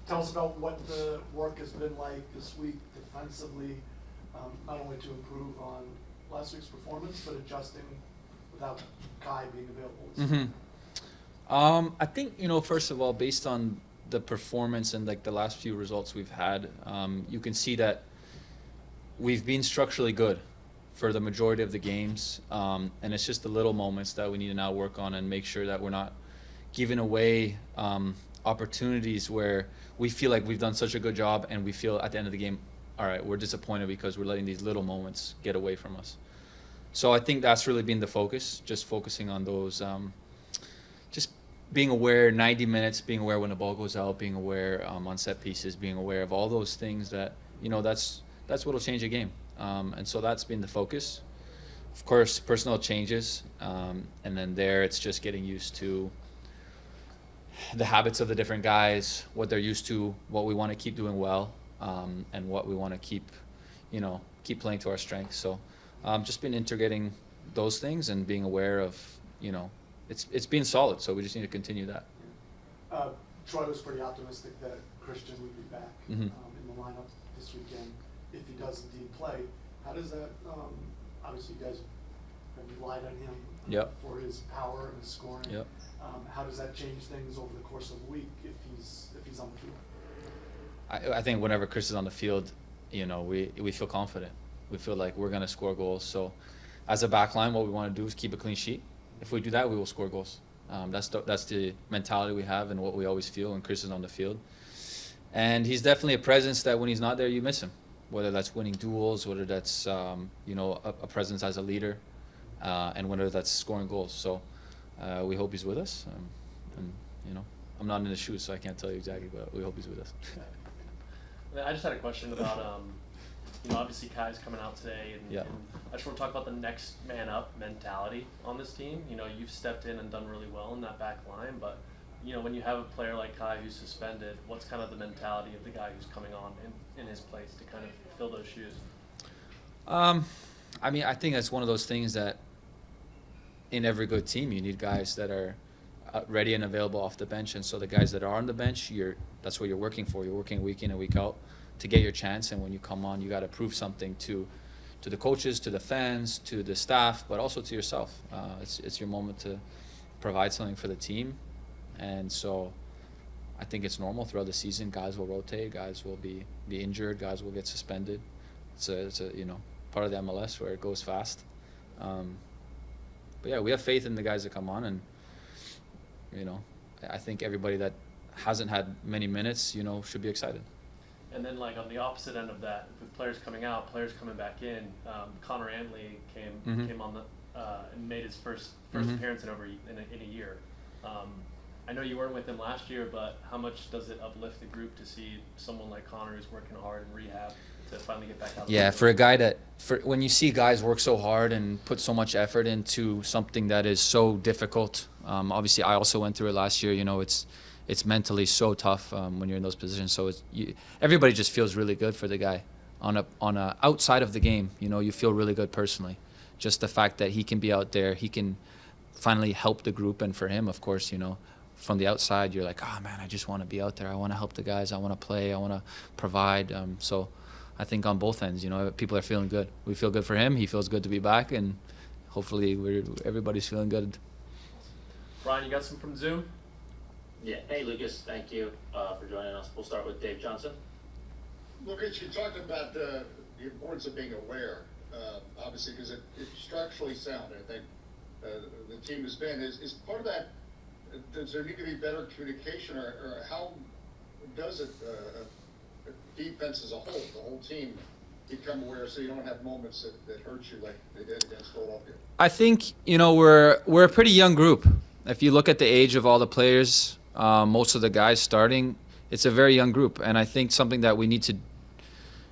tell us about what the work has been like this week defensively, not only to improve on last week's performance, but adjusting without Kai being available. I think, first of all, based on the performance and like the last few results we've had, you can see that we've been structurally good for the majority of the games, and it's just the little moments that we need to now work on and make sure that we're not giving away opportunities where we feel like we've done such a good job and we feel at the end of the game, all right, we're disappointed because we're letting these little moments get away from us. So I think that's really been the focus, just focusing on those, just being aware 90 minutes, being aware when the ball goes out, being aware on set pieces, being aware of all those things that, that's what'll change a game. And so that's been the focus. Of course, personnel changes, and then it's just getting used to the habits of the different guys, what they're used to, what we want to keep doing well, and what we want to keep playing to our strengths. So just been integrating those things and being aware of, it's been solid, so we just need to continue that. Troy was pretty optimistic that Christian would be back in the lineup this weekend if he does indeed play. How does that, obviously you guys have relied on him for his power and his scoring. Yep. How does that change things over the course of the week if he's on the field? I think whenever Chris is on the field, we feel confident. We feel like we're going to score goals. So as a back line, what we want to do is keep a clean sheet. If we do that, we will score goals. That's the mentality we have and what we always feel when Chris is on the field. And he's definitely a presence that when he's not there, you miss him, whether that's winning duels, whether that's a presence as a leader, and whether that's scoring goals. So we hope he's with us. And I'm not in his shoes, so I can't tell you exactly, but we hope he's with us. I just had a question about, obviously Kai's coming out today, and I just want to talk about the next man up mentality on this team. You've stepped in and done really well in that back line, but when you have a player like Kai who's suspended, what's kind of the mentality of the guy who's coming on in his place to kind of fill those shoes? I think that's one of those things that in every good team you need guys that are ready and available off the bench, and so the guys that are on the bench, that's what you're working for. You're working week in and week out to get your chance, and when you come on, you got to prove something to the coaches, to the fans, to the staff, but also to yourself. It's your moment to provide something for the team, and so I think it's normal throughout the season. Guys will rotate, guys will be injured, guys will get suspended. It's a part of the MLS where it goes fast. But yeah, we have faith in the guys that come on, and I think everybody that hasn't had many minutes, should be excited. And then, like, on the opposite end of that, with players coming out, players coming back in, Connor Antley came on and made his first appearance in a year. I know you weren't with him last year, but how much does it uplift the group to see someone like Connor who's working hard in rehab to finally get back out? Yeah, for a guy when you see guys work so hard and put so much effort into something that is so difficult. Obviously, I also went through it last year. It's mentally so tough when you're in those positions. So everybody just feels really good for the guy. On a outside of the game, you feel really good personally. Just the fact that he can be out there, he can finally help the group, and for him, of course, from the outside, you're like, oh man, I just want to be out there. I want to help the guys. I want to play. I want to provide. So I think on both ends, people are feeling good. We feel good for him. He feels good to be back, and hopefully everybody's feeling good. Brian, you got some from Zoom? Yeah. Hey, Lucas. Thank you for joining us. We'll start with Dave Johnson. Lucas, you talked about the importance of being aware, obviously, because it's structurally sound. I think the team has been. Is part of that, does there need to be better communication, or how does it, defense as a whole, the whole team, become aware so you don't have moments that hurt you like they did against Philadelphia? I think, we're a pretty young group. If you look at the age of all the players, most of the guys starting, it's a very young group. And I think something that we need to,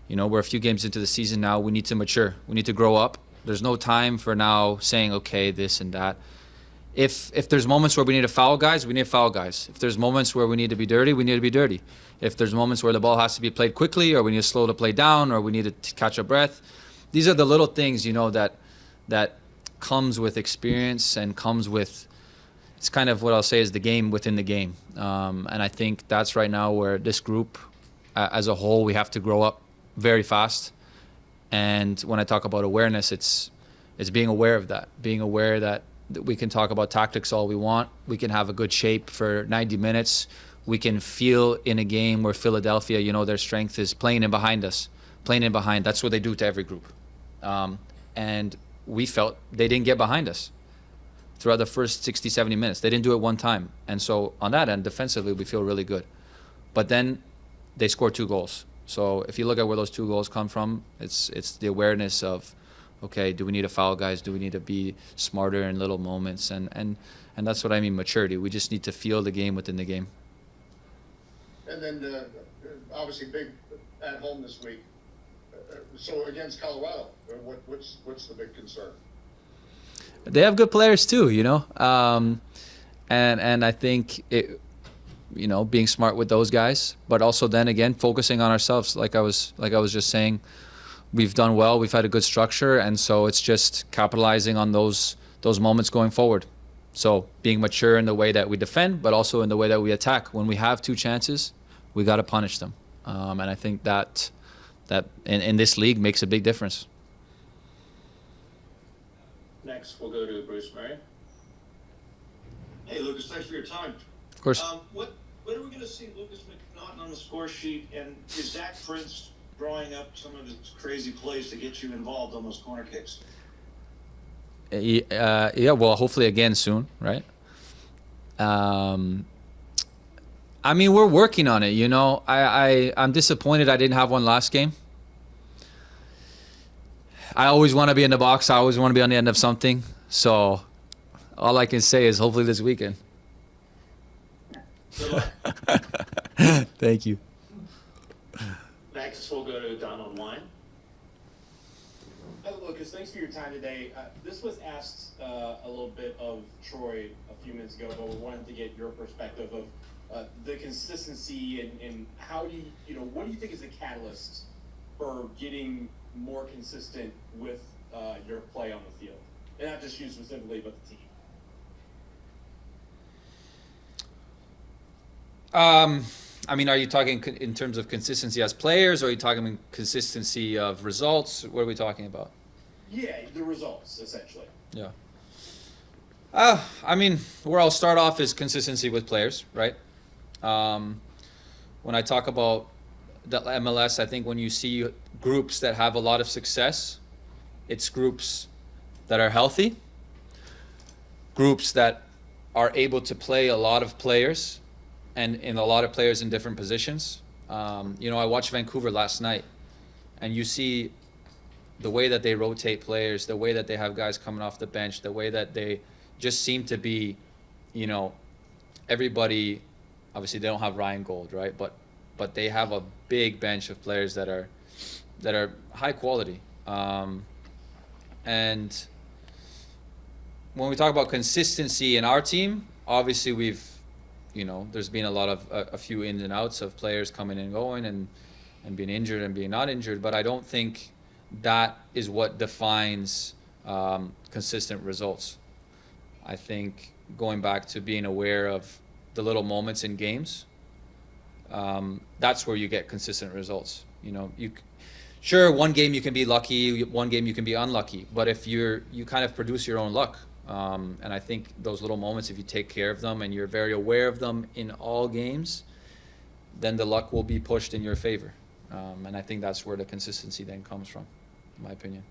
we're a few games into the season now, we need to mature. We need to grow up. There's no time for now saying, okay, this and that. If there's moments where we need to foul guys, we need to foul guys. If there's moments where we need to be dirty, we need to be dirty. If there's moments where the ball has to be played quickly, or we need to slow the play down, or we need to catch a breath. These are the little things, that comes with experience and comes with it's kind of what I'll say is the game within the game. And I think that's right now where this group as a whole, we have to grow up very fast. And when I talk about awareness, it's being aware of that, being aware that we can talk about tactics all we want. We can have a good shape for 90 minutes. We can feel in a game where Philadelphia, you know, their strength is playing in behind us, playing in behind. That's what they do to every group. And we felt they didn't get behind us throughout the first 60, 70 minutes. They didn't do it one time. And so on that end, defensively, we feel really good. But then they scored 2 goals. So if you look at where those 2 goals come from, it's the awareness of, okay, do we need to foul guys? Do we need to be smarter in little moments? And that's what I mean, maturity. We just need to feel the game within the game. And then, obviously, big at home this week. So against Colorado, what's the big concern? They have good players too, you know, and I think it, you know, being smart with those guys, but also then again focusing on ourselves. Like I was just saying, we've done well. We've had a good structure, and so it's just capitalizing on those moments going forward. So being mature in the way that we defend, but also in the way that we attack. When we have 2 chances, we got to punish them, and I think that in this league makes a big difference. Next, we'll go to Bruce Murray. Hey, Lucas, thanks for your time. Of course. When are we going to see Lukas MacNaughton on the score sheet? And is Zach Prince drawing up some of his crazy plays to get you involved on those corner kicks? Yeah, well, hopefully again soon, right? I mean, we're working on it, you know. I'm disappointed I didn't have one last game. I always want to be in the box. I always want to be on the end of something. So all I can say is hopefully this weekend. Good luck. Thank you. Next, we'll go to Donald Wine. Hey, Lucas, thanks for your time today. This was asked a little bit of Troy a few minutes ago, but we wanted to get your perspective of the consistency and how do you know, what do you think is the catalyst for getting more consistent with your play on the field? And not just you specifically, but the team. I mean, are you talking in terms of consistency as players, or are you talking consistency of results? What are we talking about? Yeah, the results, essentially. Yeah. I mean, where I'll start off is consistency with players, right? When I talk about the MLS, I think when you see groups that have a lot of success, it's groups that are healthy, groups that are able to play a lot of players, and in a lot of players in different positions. You know, I watched Vancouver last night, and you see the way that they rotate players, the way that they have guys coming off the bench, the way that they just seem to be, you know, everybody. Obviously, they don't have Ryan Gold, right? But they have a big bench of players that are high quality. And when we talk about consistency in our team, obviously there's been a few ins and outs of players coming and going and being injured and being not injured, but I don't think that is what defines consistent results. I think going back to being aware of the little moments in games, that's where you get consistent results. You know, sure, one game you can be lucky, one game you can be unlucky, but if you kind of produce your own luck. And I think those little moments, if you take care of them and you're very aware of them in all games, then the luck will be pushed in your favor. And I think that's where the consistency then comes from, in my opinion.